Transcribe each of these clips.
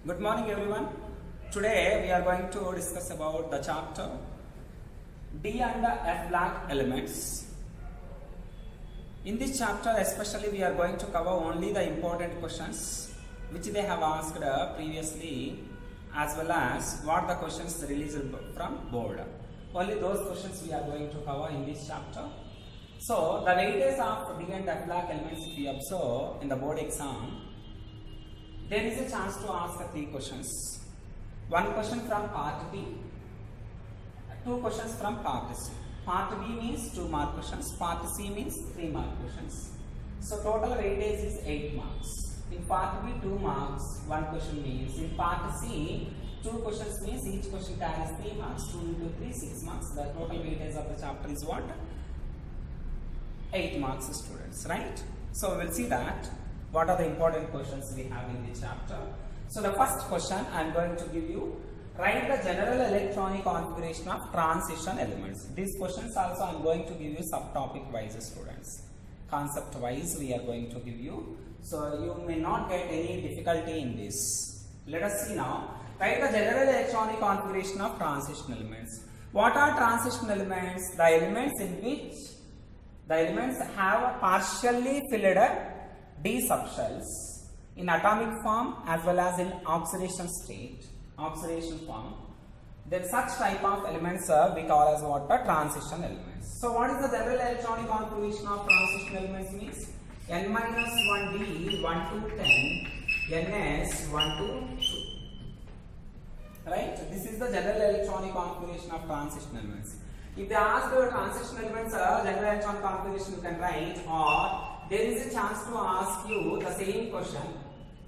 Good morning everyone. Today we are going to discuss about the chapter D and F black elements. In this chapter especially we are going to cover only the important questions which they have asked previously, as well as what the questions released from board. Only those questions we are going to cover in this chapter. So the weightage of D and F black elements, if you observe in the board exam, there is a chance to ask 3 questions. One question from part B, 2 questions from part C. Part B means 2 mark questions, part C means 3 mark questions. So total weightage is 8 marks. In part B 2 marks, 1 question means. In part C 2 questions means each question carries 3 marks, 2 into 3, 6 marks. The total weightage of the chapter is what? 8 marks, students, right? So we will see that what are the important questions we have in this chapter. So the first question I am going to give you, write the general electronic configuration of transition elements. These questions also I am going to give you subtopic wise, students. Concept wise we are going to give you. So you may not get any difficulty in this. Let us see now. Write the general electronic configuration of transition elements. What are transition elements? The elements in which the elements have partially filled D subshells in atomic form as well as in oxidation state, oxidation form. Then such type of elements we call as what? The transition elements. So what is the general electronic configuration of transition elements means? N-1D 1 to 10, Ns 1 to 2. Right? This is the general electronic configuration of transition elements. If they ask the transition elements general electronic configuration, you can write, or there is a chance to ask you the same question.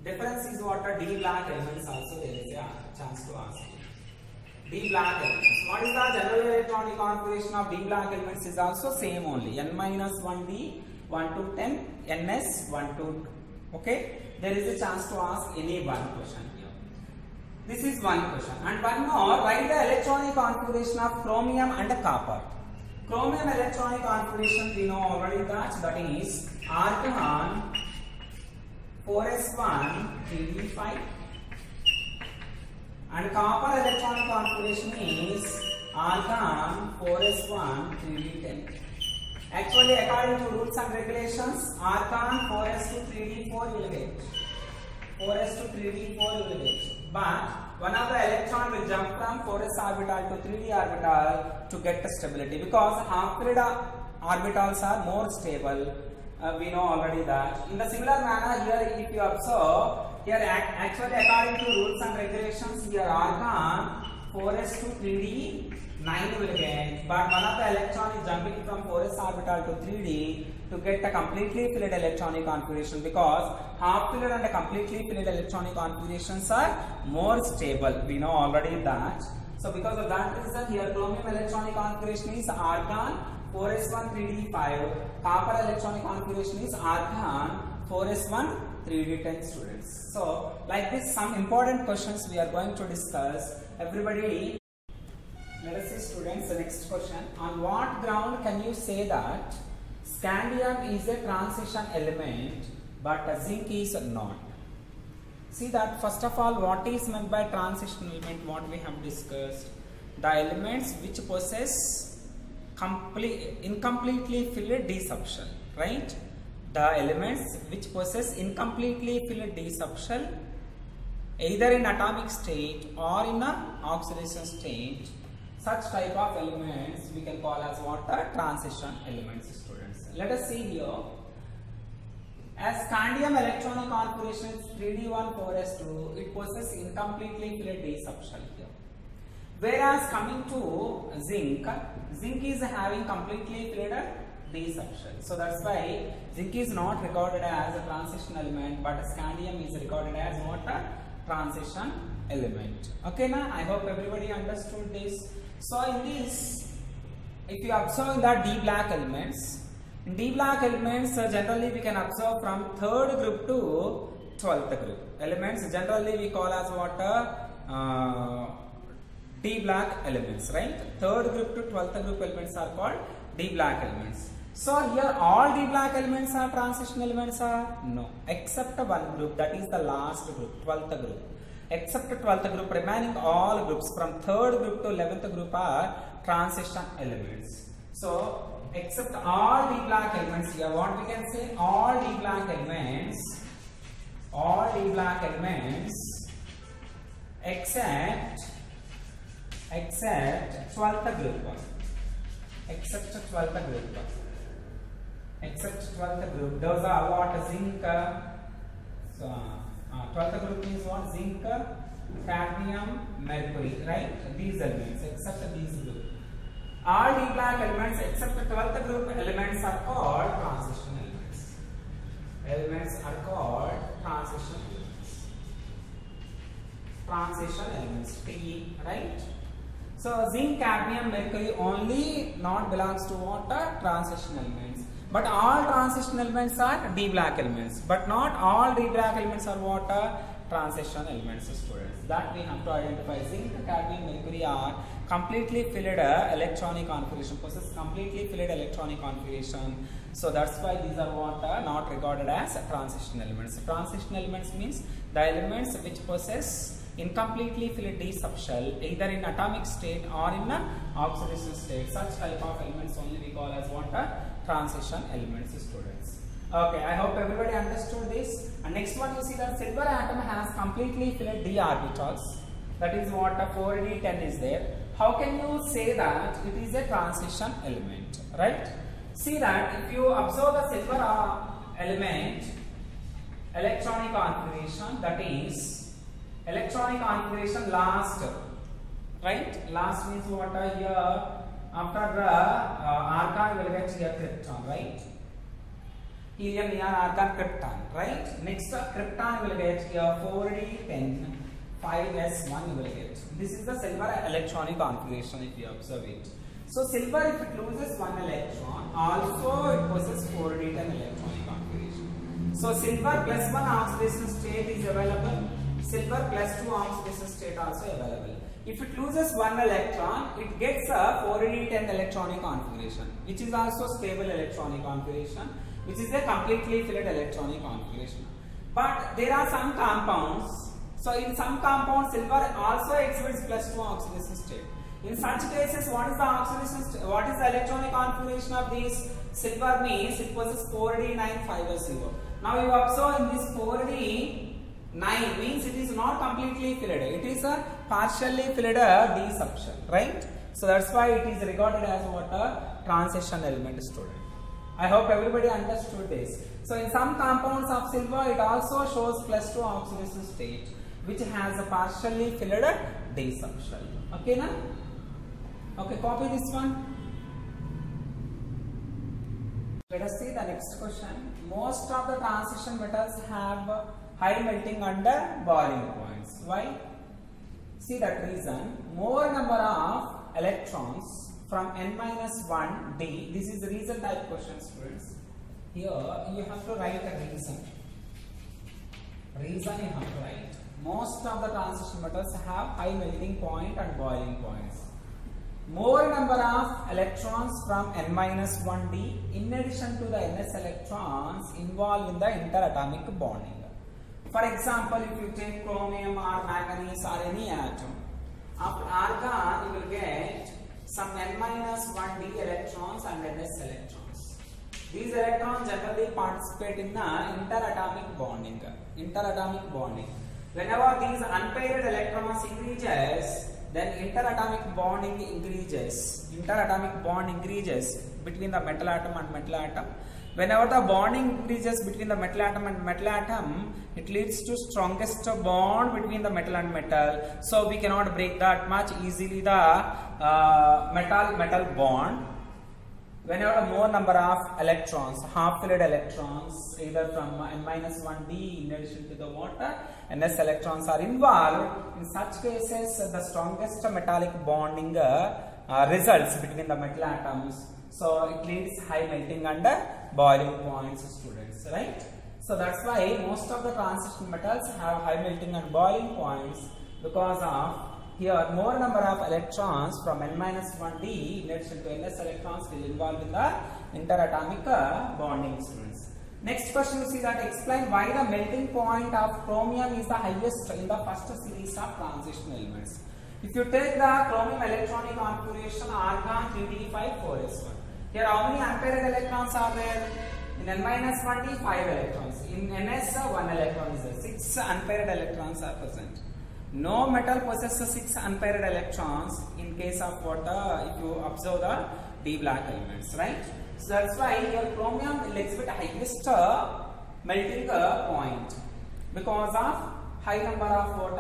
Difference is what? D black elements also there is a chance to ask you. D black elements. What is the general electronic configuration of D black elements is also same only. N-1D 1 to 10, Ns 1 to 2. Okay. There is a chance to ask any one question here. This is one question. And one more, write the electronic configuration of chromium and copper. Chromium electronic configuration we know already that is argon 4s1 3d5, and copper electronic configuration is argon 4s1 3d10. Actually, according to rules and regulations, argon 4s2 3d4 will get 4s2 3d4 will get, but one of the electron will jump from 4s orbital to 3d orbital to get the stability, because half-filled orbitals are more stable. We know already that. In the similar manner here, if you observe, here actually according to rules and regulations, here argon 4s to 3d 9 will get, but one of the electron is jumping from 4s orbital to 3d to get a completely filled electronic configuration, because half-filled and completely filled electronic configurations are more stable. We know already that. So because of that reason, here chromium electronic configuration is argon 4s1 3d5, copper electronic configuration is argon 4s1 3d10, students. So like this, some important questions we are going to discuss. Everybody, let us see, students, the next question. On what ground can you say that scandium is a transition element but zinc is not? See that first of all, what is meant by transition element? What we have discussed, the elements which possess incompletely filled D subshell, right? The elements which possess incompletely filled D subshell, either in atomic state or in a oxidation state, such type of elements we can call as what? Transition elements, students. Let us see here. As scandium electronic configuration is 3d1 4s2, it possesses incompletely filled D subshell here. Whereas coming to zinc is having completely filled D subshell. So that's why zinc is not recorded as a transition element, but scandium is recorded as what? Transition element. Okay, now I hope everybody understood this. So in this, if you observe the D black elements, in D black elements generally we can observe from 3rd group to 12th group. Elements generally we call as what? D black elements, right? 3rd group to 12th group elements are called D black elements. So here all D black elements are transition elements are? No, except one group, that is the last group, 12th group. except 12th group, remaining all groups from 3rd group to 11th group are transition elements. So except all D block elements here, what we can say, all D block elements except 12th group, except 12th group, those are what, zinc, so 12th group means what, zinc, cadmium, mercury, right? These elements, except these group. All D block elements except 12th group elements are called transition elements. Elements are called transition elements. Transition elements, T, right? So zinc, cadmium, mercury only not belongs to what? Transition elements. But all transition elements are D block elements. But not all D block elements are what? Transition elements, students. That we have to identify. Zinc, cadmium, mercury are completely filled electronic configuration, possess completely filled electronic configuration. So that's why these are what not regarded as transition elements. Transition elements means the elements which possess incompletely filled d subshell either in atomic state or in oxidation state. Such type of elements only we call as what? Transition elements, students. Okay, I hope everybody understood this. And next one, you see that silver atom has completely filled d orbitals. That is what 4d10 is there. How can you say that it is a transition element, right? See that if you observe the silver element electronic configuration, that is electronic configuration last, right? Last means what? Here after the argon will get here krypton, right? Helium, neon, argon, krypton, right? Next krypton will get here 4d10, 5s1 you will get. This is the silver electronic configuration if you observe it. So silver, if it loses one electron, also it possesses 4d10 electronic configuration. So silver plus 1 oxidation state is available. Silver plus 2 oxidation state also available. If it loses one electron, it gets a 4d10 electronic configuration, which is also stable electronic configuration, which is a completely filled electronic configuration. But there are some compounds. So in some compounds, silver also exhibits plus 2 oxidation state. In such cases, what is the oxidation state? What is the electronic configuration of this? Silver means it possesses 4d9 5s0. Now you observe in this 4d9 means it is not completely filled. It is a partially filled d subshell, right? So that's why it is regarded as what? A transition element, student. I hope everybody understood this. So in some compounds of silver, it also shows plus 2 oxidation state, which has a partially filled d subshell. Okay, na? Okay, copy this one. Let us see the next question. Most of the transition metals have high melting and boiling points. Why? See that reason. More number of electrons from n-1d. This is the reason type question, students. Here you have to write a reason. Reason you have to write. Most of the transition metals have high melting point and boiling points. More number of electrons from n-1d in addition to the ns electrons involved in the interatomic bonding. For example, if you take chromium or manganese or any atom, after argon you will get some n-1d electrons and ns electrons. These electrons generally participate in the interatomic bonding. Whenever these unpaired electrons increases, then interatomic bonding increases. Interatomic bond increases between the metal atom and metal atom. Whenever the bonding increases between the metal atom and metal atom, it leads to strongest bond between the metal and metal. So we cannot break that much easily the metal bond. Whenever more number of electrons, half-filled electrons, either from n-1d in addition to the water, ns electrons are involved, in such cases the strongest metallic bonding results between the metal atoms. So it leads high melting and boiling points, students, right? So that's why most of the transition metals have high melting and boiling points, because of here more number of electrons from n-1d in addition to ns electrons will involve in the interatomic bonding, students. Next question you see that explain why the melting point of chromium is the highest in the first series of transition elements. If you take the chromium electronic configuration argon 3d5 4s1. Here how many unpaired electrons are there? In n-1d 5 electrons. In ns 1 electron is there. 6 unpaired electrons are present. No metal possesses 6 unpaired electrons in case of what if you observe the d black elements, right? So that's why your chromium will exhibit highest melting point because of high number of what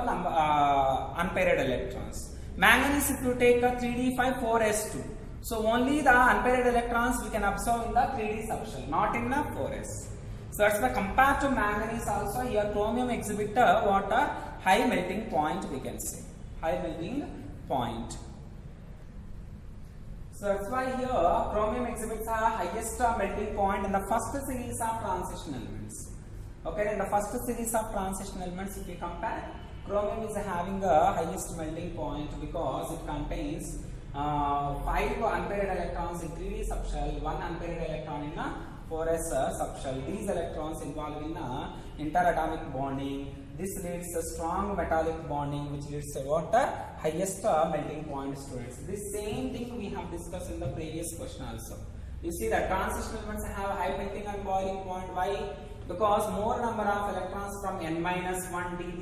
unpaired electrons. Manganese, if you take a 3d5 4s2, so only the unpaired electrons we can observe in the 3d subshell, not in the 4s. So that's why compared to manganese also here chromium exhibit what high melting point we can say, high melting point. So that's why here chromium exhibits a highest melting point in the first series of transition elements. Okay, in the first series of transition elements if we compare, chromium is having the highest melting point because it contains 5 unpaired electrons in 3d subshell, 1 unpaired electron in a 4s subshell. These electrons involved in interatomic bonding. This leads to strong metallic bonding, which leads to what highest melting point, students. This same thing we have discussed in the previous question also. You see that transition elements have high melting and boiling point. Why? Because more number of electrons from n-1d.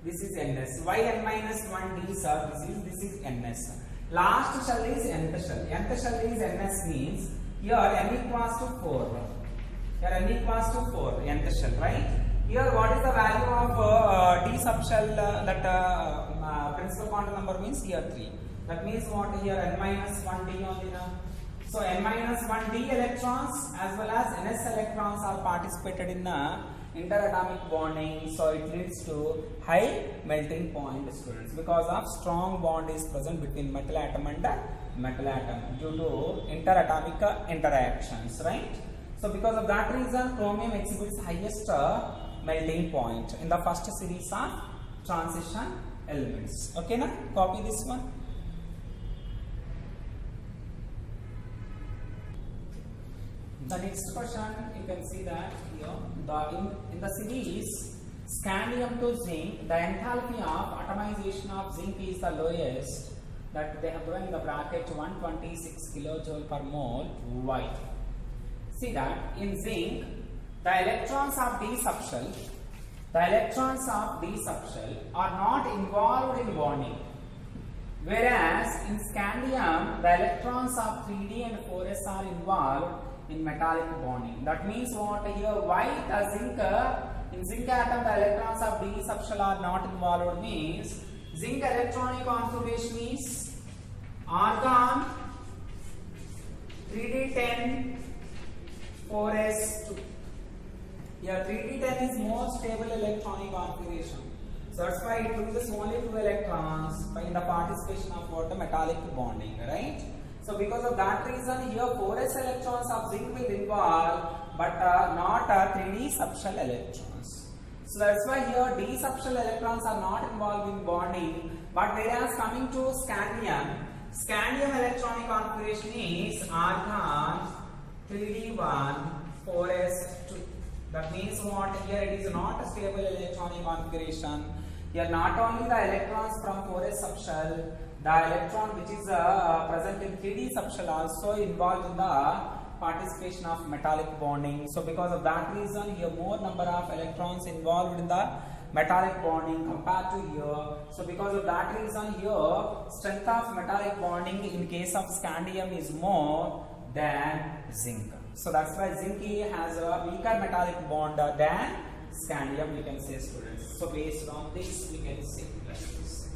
This is ns. Why n-1d, sir? This is ns. Last shell is nth shell. Nth shell is ns means here n equals to 4. Here n equals to 4. Nth shell, right? Here what is the value of d subshell that principal quantum number means here 3. That means what here n-1d only now. So n-1d electrons as well as ns electrons are participated in the interatomic bonding, so it leads to high melting point, students, because of strong bond is present between metal atom and metal atom due to interatomic interactions, right? So because of that reason chromium exhibits highest melting point in the first series of transition elements. Okay, now copy this one. The next question, you can see that here, in the series scandium to zinc, the enthalpy of atomization of zinc is the lowest, that they have given in the bracket 126 kilojoule per mole. Why? See that in zinc, the electrons of d subshell are not involved in bonding, whereas in scandium, the electrons of 3d and 4s are involved in metallic bonding. That means what here, why the zinc, in zinc atom the electrons of d subshell are not involved means zinc electronic configuration is argon 3d10 4s2. Here 3d10 is more stable electronic configuration. So that's why it loses only 2 electrons in the participation of what metallic bonding, right? So because of that reason here 4s electrons of zinc will involve, but not 3d subshell electrons. So that's why here d subshell electrons are not involved in bonding, but whereas coming to scandium electronic configuration is argon 3d1 4s2. That means what here it is not a stable electronic configuration. Here not only the electrons from 4s subshell, the electron which is present in 3d subshell also involved in the participation of metallic bonding. So because of that reason here more number of electrons involved in the metallic bonding compared to here. So because of that reason here strength of metallic bonding in case of scandium is more than zinc. So that's why zinc has a weaker metallic bond than scandium, we can say, students. So based on this we can say like this.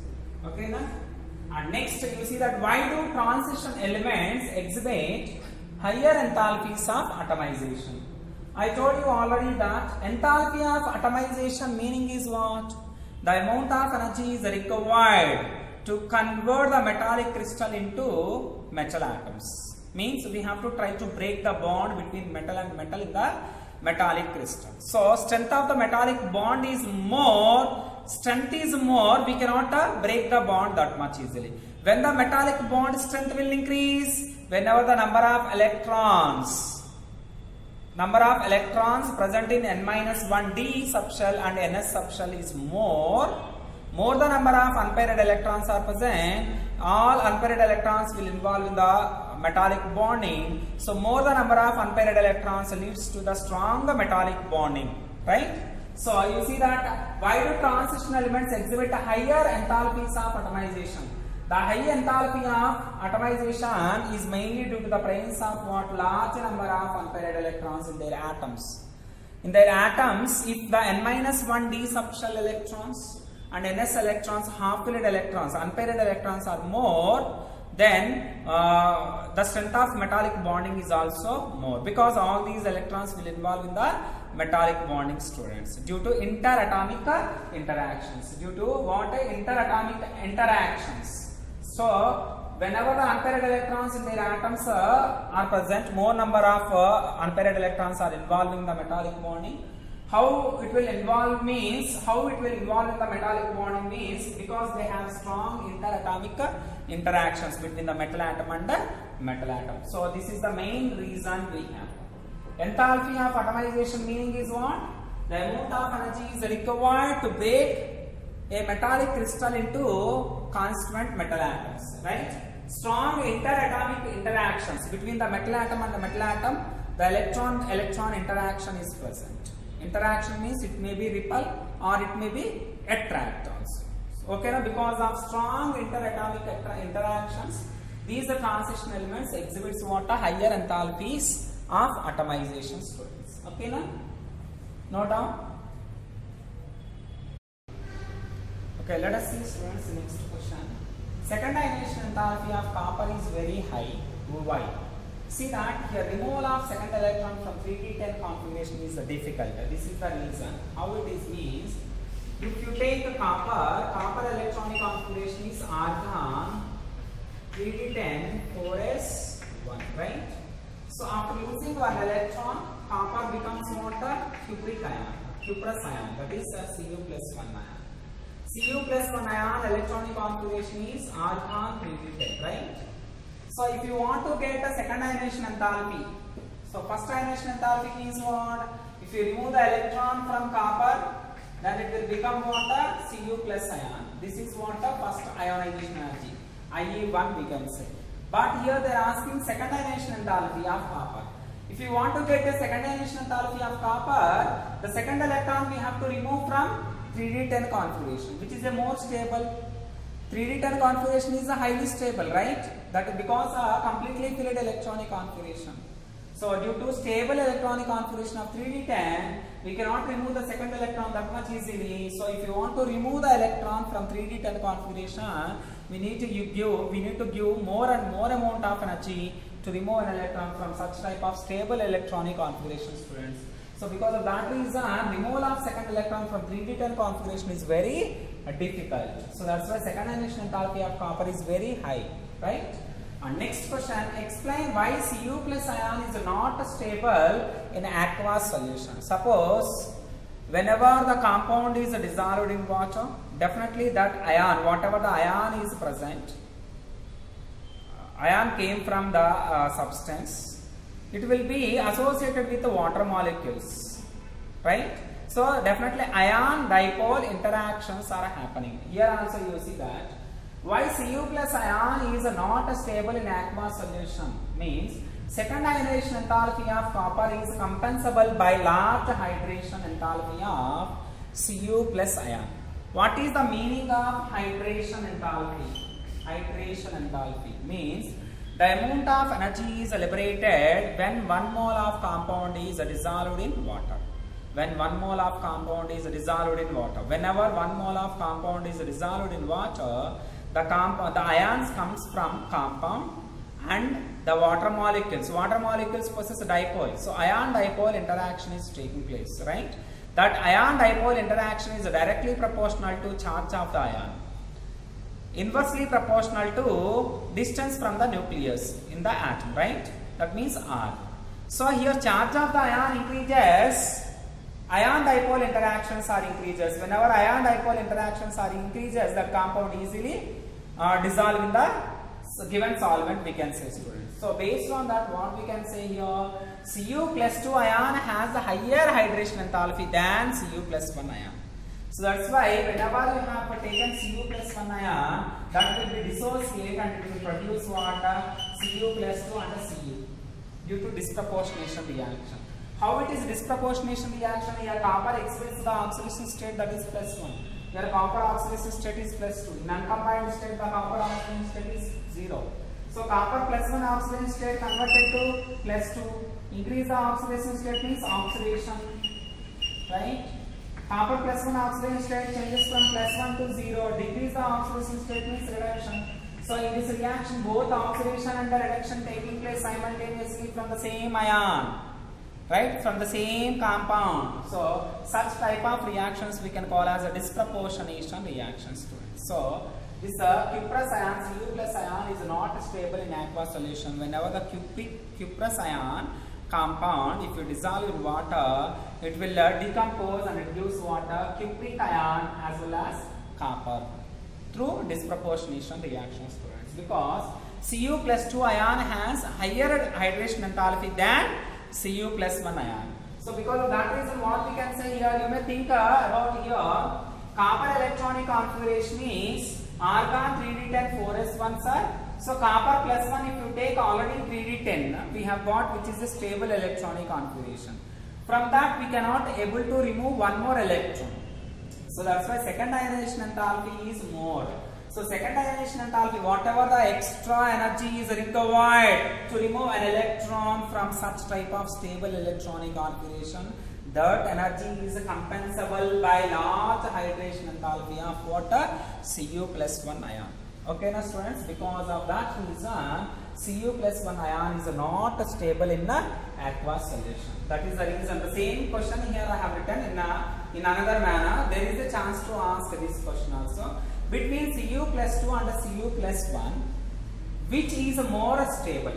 Okay now? And next you see that why do transition elements exhibit higher enthalpies of atomization? I told you already that enthalpy of atomization meaning is what? The amount of energy is required to convert the metallic crystal into metal atoms. Means we have to try to break the bond between metal and metal in the metallic crystal. So strength of the metallic bond is more, strength is more, we cannot break the bond that much easily. When the metallic bond strength will increase, whenever the number of electrons number of electrons present in n-1 d subshell and ns subshell is more the number of unpaired electrons are present, all unpaired electrons will involve in the metallic bonding. So more the number of unpaired electrons leads to the stronger metallic bonding, right? So you see that why do transition elements exhibit higher enthalpies of atomization? The high enthalpy of atomization is mainly due to the presence of what? Large number of unpaired electrons in their atoms. In their atoms, if the n-1 d subshell electrons and ns electrons, half-filled electrons, unpaired electrons are more, then the strength of metallic bonding is also more, because all these electrons will involve in the metallic bonding, students, due to interatomic interactions. Due to what? Interatomic interactions. So whenever the unpaired electrons in their atoms are present, more number of unpaired electrons are involved in the metallic bonding. How it will involve means, how it will involve in the metallic bonding means, because they have strong interatomic interactions between the metal atom and the metal atom. So this is the main reason we have. Enthalpy of atomization meaning is what? The amount of energy is required to break a metallic crystal into constituent metal atoms, right? Strong interatomic interactions between the metal atom and the metal atom, the electron-electron interaction is present. Interaction means it may be repel or it may be attract also. Okay, now because of strong interatomic interactions, these transition elements exhibits what? Higher enthalpies of atomization, students. Okay, now note down. Okay, let us see, students, the next question. Second ionization enthalpy of copper is very high. Why? See that here removal of second electron from 3d10 configuration is difficult. This is the reason. How it is means, if you take the copper electronic configuration is argon 3d10 4s1, right? So after losing one electron, copper becomes what? Cupric ion, cuprous ion, that is Cu plus 1 ion. Cu plus 1 ion electronic configuration is argon 3d10, right? So if you want to get a second ionization enthalpy, so first ionization enthalpy is what? If you remove the electron from copper, then it will become what? Cu plus ion. This is what? First ionization energy, IE1 we can say. But here they are asking second ionization enthalpy of copper. If you want to get a second ionization enthalpy of copper, the second electron we have to remove from 3d10 configuration, which is a more stable. 3d10 configuration is a highly stable, right? That is because a completely filled electronic configuration. So due to stable electronic configuration of 3d10, we cannot remove the second electron that much easily. So if you want to remove the electron from 3d10 configuration, we need to give more and more amount of energy to remove an electron from such type of stable electronic configuration, students. So because of that reason, removal of second electron from 3d10 configuration is very difficult. So that's why second ionization enthalpy of copper is very high, right? And next question, explain why Cu plus ion is not stable in aqueous solution. Suppose whenever the compound is dissolved in water, definitely that ion, whatever the ion is present, ion came from the substance, it will be associated with the water molecules, right? So definitely ion dipole interactions are happening. Here also you see that why Cu plus ion is not stable in aqueous solution means second ionization enthalpy of copper is compensable by large hydration enthalpy of Cu plus ion. What is the meaning of hydration enthalpy? Hydration enthalpy means the amount of energy is liberated when 1 mole of compound is dissolved in water. When 1 mole of compound is dissolved in water. Whenever 1 mole of compound is dissolved in water, the ions comes from compound and the water molecules. Water molecules possess a dipole. So ion dipole interaction is taking place, right? That ion dipole interaction is directly proportional to charge of the ion. Inversely proportional to distance from the nucleus in the atom, right? That means R. So here charge of the ion increases, ion dipole interactions are increases. Whenever ion dipole interactions are increases, the compound easily dissolve in the So given solvent we can say, students. So based on that, what we can say here, Cu plus 2 ion has a higher hydration enthalpy than Cu plus 1 ion. So that's why whenever you have taken Cu plus 1 ion, that will be dissociate and it will produce what? Cu plus 2 and Cu due to disproportionation reaction. How it is disproportionation reaction? Here copper exhibits the oxidation state, that is plus 1. Here copper oxidation state is plus 2. In uncombined state, the copper oxidation state is 0. So copper plus 1 oxidation state converted to plus 2. Increase the oxidation state means oxidation, right? Copper plus 1 oxidation state changes from plus 1 to 0. Decrease the oxidation state means reduction. So in this reaction, both oxidation and the reduction taking place simultaneously from the same ion, right? From the same compound. So such type of reactions we can call as a disproportionation reaction, students. So this cuprous ion, Cu plus ion, is not stable in aqueous solution. Whenever the cuprous ion compound, if you dissolve in water, it will decompose and it gives water cupric ion as well as copper through disproportionation reaction, students, because Cu plus 2 ion has higher hydration enthalpy than Cu plus 1 ion. So because of that reason, what we can say here, you may think about here, copper electronic configuration is argon 3d10 4s1, sir. So copper plus 1, if you take already 3d10, we have got which is a stable electronic configuration. From that we cannot able to remove one more electron. So that's why second ionization enthalpy is more. So second ionization enthalpy, whatever the extra energy is required to remove an electron from such type of stable electronic configuration, that energy is compensable by large hydration enthalpy of water Cu plus 1 ion. Okay, now students, because of that reason, Cu plus 1 ion is not stable in the aqueous solution. That is the reason. The same question here I have written in another manner. There is a chance to ask this question also. Between Cu plus 2 and Cu plus 1, which is more stable?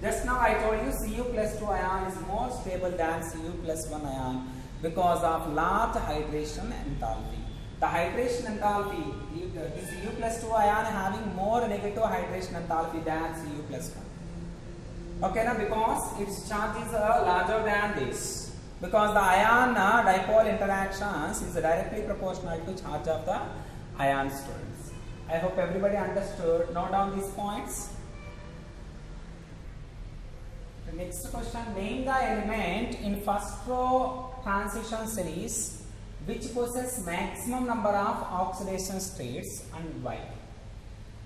Just now I told you Cu plus 2 ion is more stable than Cu plus 1 ion because of large hydration enthalpy. The hydration enthalpy, the Cu plus 2 ion having more negative hydration enthalpy than Cu plus 1. Okay, now because its charge is larger than this. Because the ion dipole interactions is directly proportional to charge of the ion, students. I hope everybody understood. Note down these points. The next question, name the element in first row transition series which possess maximum number of oxidation states and why.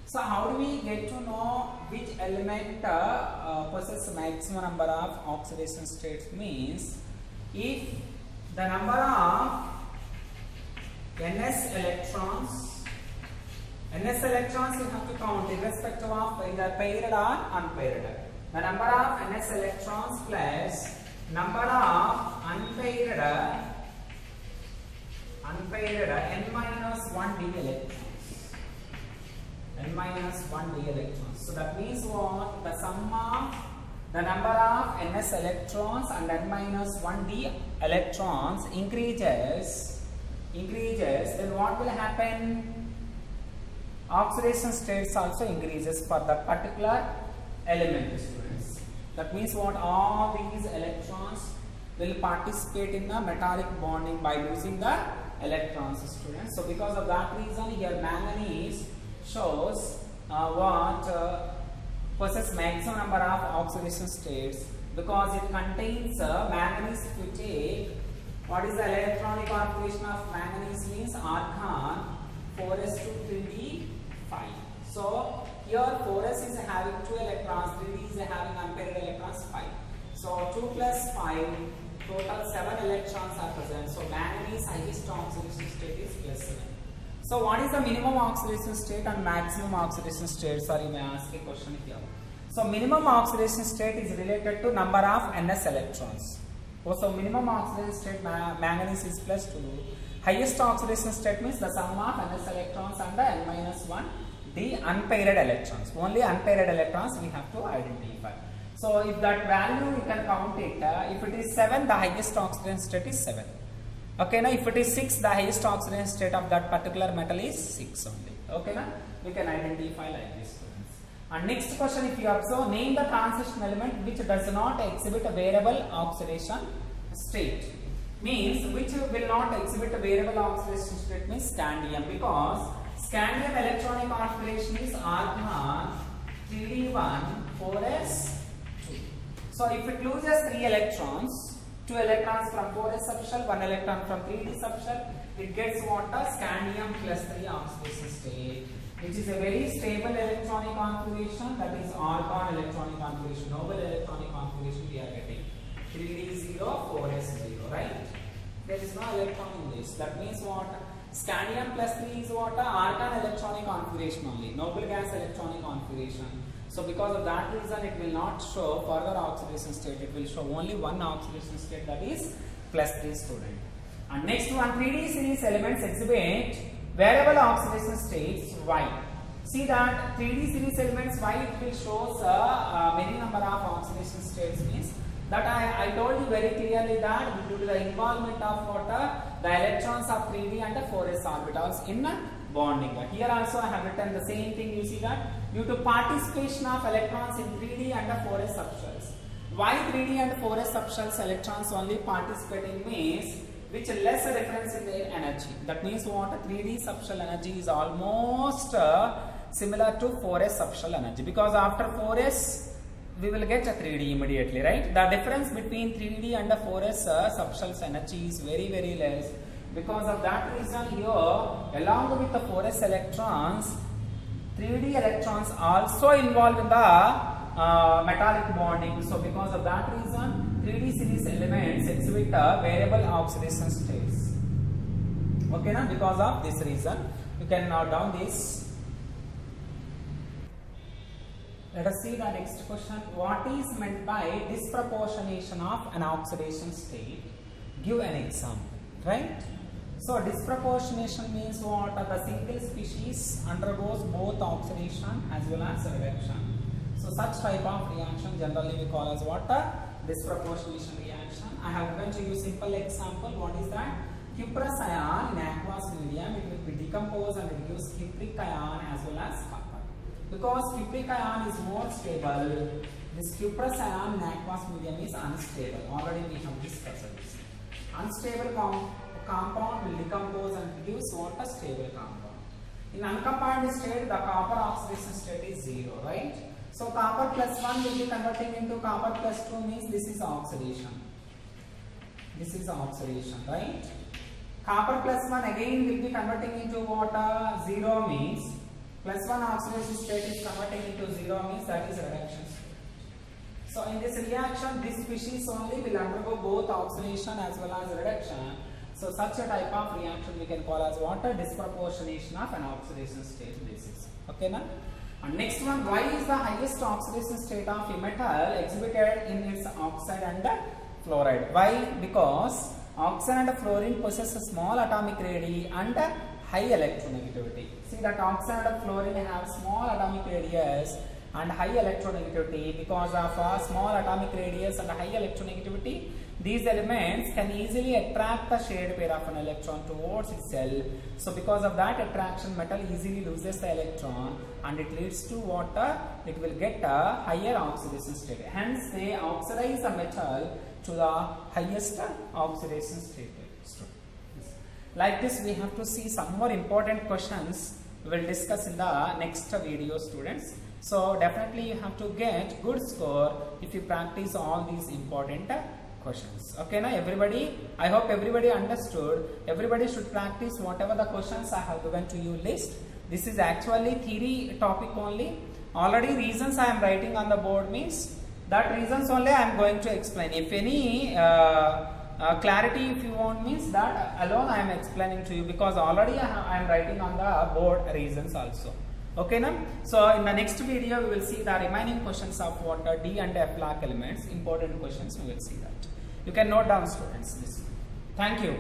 So how do we get to know which element possess maximum number of oxidation states? Means if the number of Ns electrons you have to count irrespective of either paired or unpaired. The number of Ns electrons plus number of unpaired N minus 1d electrons. N minus 1d electrons. So that means what? The sum of the number of Ns electrons and N minus 1d electrons increases, then what will happen? Oxidation states also increases for that particular element, students. That means what? All these electrons will participate in the metallic bonding by losing the electrons, students. So because of that reason, here manganese shows possess maximum number of oxidation states because it contains manganese. If you take, what is the electronic configuration of manganese? Means argon 4s2 3d5. So here 4s is having 2 electrons, 3d is having unpaired electrons 5. So 2 plus 5, total 7 electrons are present. So manganese highest oxidation state is plus 7. So what is the minimum oxidation state and maximum oxidation state? Sorry, may I ask a question here. So minimum oxidation state is related to number of Ns electrons. So minimum oxidation state manganese is plus 2. Highest oxidation state means the sum of Ns electrons and the N minus 1 the unpaired electrons. Only unpaired electrons we have to identify. So if that value you can count it, if it is 7, the highest oxidation state is 7. Okay, now if it is 6, the highest oxidation state of that particular metal is 6 only. Okay, now we can identify like this, students. And next question, if you observe, name the transition element which does not exhibit a variable oxidation state. Means which will not exhibit a variable oxidation state means scandium, because scandium electronic configuration is argon 3d1 4s2. So if it loses 3 electrons, 2 electrons from 4s subshell, 1 electron from 3d subshell, it gets what? A scandium plus 3 oxidation state, which is a very stable electronic configuration, that is argon electronic configuration, noble electronic configuration we are getting. 3d0, 4s0, right? There is no electron in this. That means what? Scandium plus 3 is what? Argon electronic configuration only, noble gas electronic configuration. So because of that reason, it will not show further oxidation state. It will show only one oxidation state, that is plus 3 student. And next one, 3D series elements exhibit variable oxidation states. Why? See that 3D series elements, why it will show many number of oxidation states means that I told you very clearly that due to the involvement of water, the electrons of 3D and the 4s orbitals in bonding. Here also I have written the same thing. You see that due to participation of electrons in 3D and the 4s subshells. Why 3D and 4s subshells electrons only participating means which less difference in their energy. That means what? 3D subshell energy is almost similar to 4s subshell energy, because after 4s we will get a 3D immediately, right? The difference between 3D and the 4s subshells energy is very less. Because of that reason here, along with the 4s electrons, 3D electrons also involved in the metallic bonding. So because of that reason, 3D series elements exhibit variable oxidation states. Okay, now because of this reason, you can note down this. Let us see the next question. What is meant by disproportionation of an oxidation state? Give an example, right? So disproportionation means what? The single species undergoes both oxidation as well as reduction. So such type of reaction generally we call as what? Disproportionation reaction. I have given to you simple example. What is that? Cuprous ion in aqueous medium, it will be decomposed and reduce cupric ion as well as copper. Because cupric ion is more stable, this cuprous ion in aqueous medium is unstable. Already we have discussed this. Unstable compound will decompose and produce what? A stable compound. In uncombined state, the copper oxidation state is 0, right? So copper plus 1 will be converting into copper plus 2 means this is oxidation. This is oxidation, right? Copper plus 1 again will be converting into what? 0 means plus 1 oxidation state is converting into 0 means that is reduction state. So in this reaction, this species only will undergo both oxidation as well as reduction. So such a type of reaction we can call as what? A disproportionation of an oxidation state basis. Okay, now? And next one, why is the highest oxidation state of a metal exhibited in its oxide and fluoride? Why? Because oxide and fluorine possess a small atomic radii and high electronegativity. See that oxide and fluorine have small atomic radius and high electronegativity. Because of a small atomic radius and high electronegativity, these elements can easily attract the shared pair of an electron towards itself. So because of that attraction, metal easily loses the electron and it leads to what? It will get a higher oxidation state. Hence they oxidize the metal to the highest oxidation state. Like this, we have to see some more important questions we will discuss in the next video, students. So definitely you have to get good score if you practice all these important questions. Okay, now everybody, I hope everybody understood. Everybody should practice whatever the questions I have given to you list. This is actually theory topic only. Already reasons I am writing on the board means that reasons only I am going to explain. If any clarity if you want means that alone I am explaining to you, because already I am writing on the board reasons also. Okay, now? So in the next video we will see the remaining questions of what are D and F block elements. Important questions, we will see that. You can note down, students, this. Thank you.